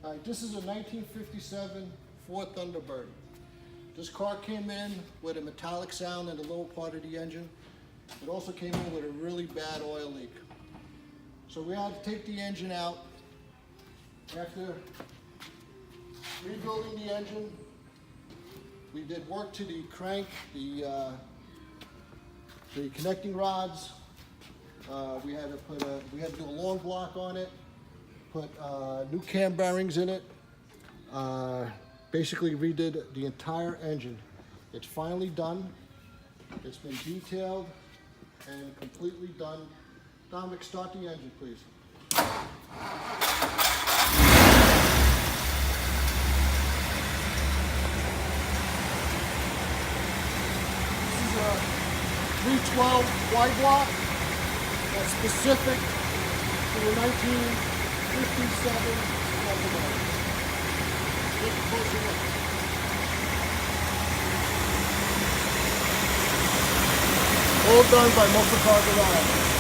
All right, this is a 1957 Ford Thunderbird. This car came in with a metallic sound in the lower part of the engine. It also came in with a really bad oil leak. So we had to take the engine out. After rebuilding the engine, we did work to the crank, the connecting rods. We had to do a long block on it. Put new cam bearings in it. Basically redid the entire engine. It's finally done. It's been detailed and completely done. Dominic, start the engine, please. This is a 312 wide block that's specific to the 1957 Thunderbird. Take a closer look. All done by MuscleCar.